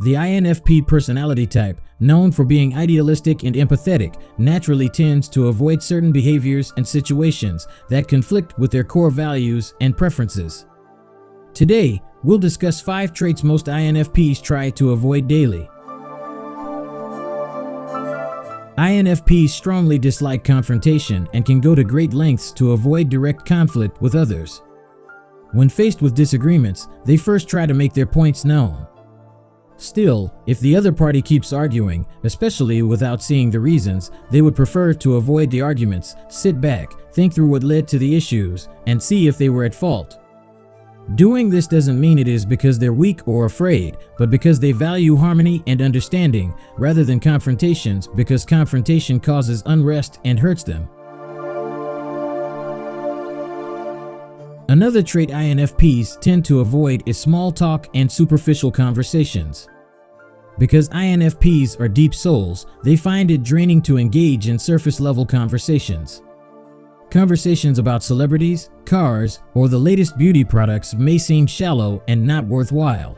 The INFP personality type, known for being idealistic and empathetic, naturally tends to avoid certain behaviors and situations that conflict with their core values and preferences. Today, we'll discuss 5 traits most INFPs try to avoid daily. INFPs strongly dislike confrontation and can go to great lengths to avoid direct conflict with others. When faced with disagreements, they first try to make their points known. Still, if the other party keeps arguing, especially without seeing the reasons, they would prefer to avoid the arguments, sit back, think through what led to the issues, and see if they were at fault. Doing this doesn't mean it is because they're weak or afraid, but because they value harmony and understanding rather than confrontations, because confrontation causes unrest and hurts them. Another trait INFPs tend to avoid is small talk and superficial conversations. Because INFPs are deep souls, they find it draining to engage in surface-level conversations. Conversations about celebrities, cars, or the latest beauty products may seem shallow and not worthwhile.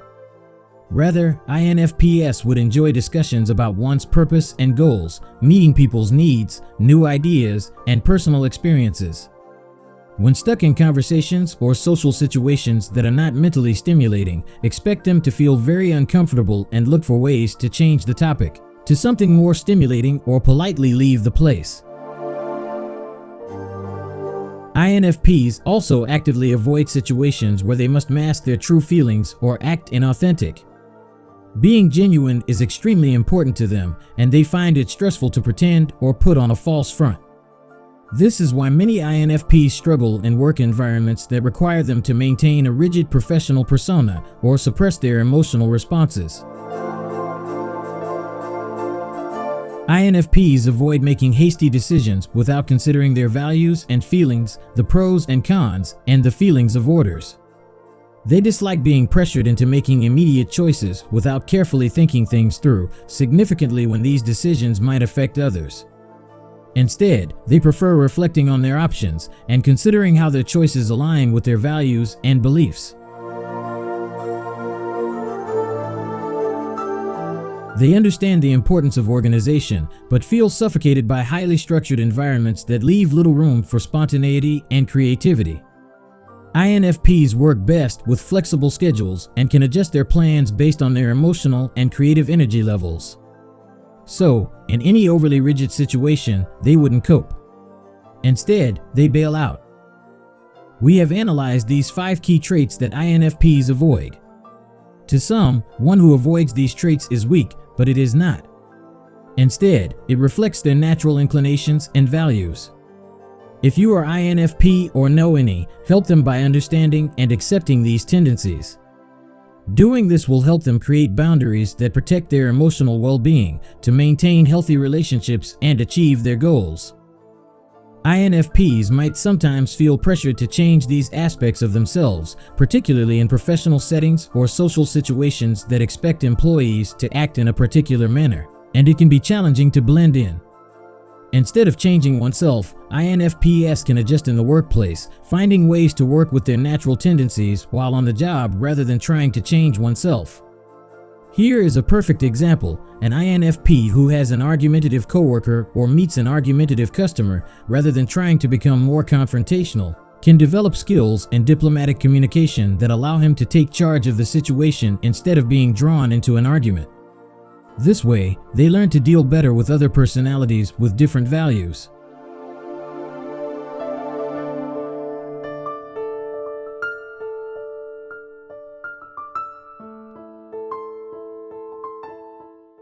Rather, INFPs would enjoy discussions about one's purpose and goals, meeting people's needs, new ideas, and personal experiences. When stuck in conversations or social situations that are not mentally stimulating, expect them to feel very uncomfortable and look for ways to change the topic to something more stimulating or politely leave the place. INFPs also actively avoid situations where they must mask their true feelings or act inauthentic. Being genuine is extremely important to them, and they find it stressful to pretend or put on a false front. This is why many INFPs struggle in work environments that require them to maintain a rigid professional persona or suppress their emotional responses. INFPs avoid making hasty decisions without considering their values and feelings, the pros and cons, and the feelings of others. They dislike being pressured into making immediate choices without carefully thinking things through, significantly when these decisions might affect others. Instead, they prefer reflecting on their options and considering how their choices align with their values and beliefs. They understand the importance of organization, but feel suffocated by highly structured environments that leave little room for spontaneity and creativity. INFPs work best with flexible schedules and can adjust their plans based on their emotional and creative energy levels. So, in any overly rigid situation, they wouldn't cope. Instead, they bail out. We have analyzed these 5 key traits that INFPs avoid. To some, one who avoids these traits is weak, but it is not. Instead, it reflects their natural inclinations and values. If you are INFP or know any, help them by understanding and accepting these tendencies. Doing this will help them create boundaries that protect their emotional well-being, to maintain healthy relationships and achieve their goals. INFPs might sometimes feel pressured to change these aspects of themselves, particularly in professional settings or social situations that expect employees to act in a particular manner, and it can be challenging to blend in. Instead of changing oneself, INFPs can adjust in the workplace, finding ways to work with their natural tendencies while on the job rather than trying to change oneself. Here is a perfect example: an INFP who has an argumentative coworker or meets an argumentative customer, rather than trying to become more confrontational, can develop skills in diplomatic communication that allow him to take charge of the situation instead of being drawn into an argument. This way, they learn to deal better with other personalities with different values.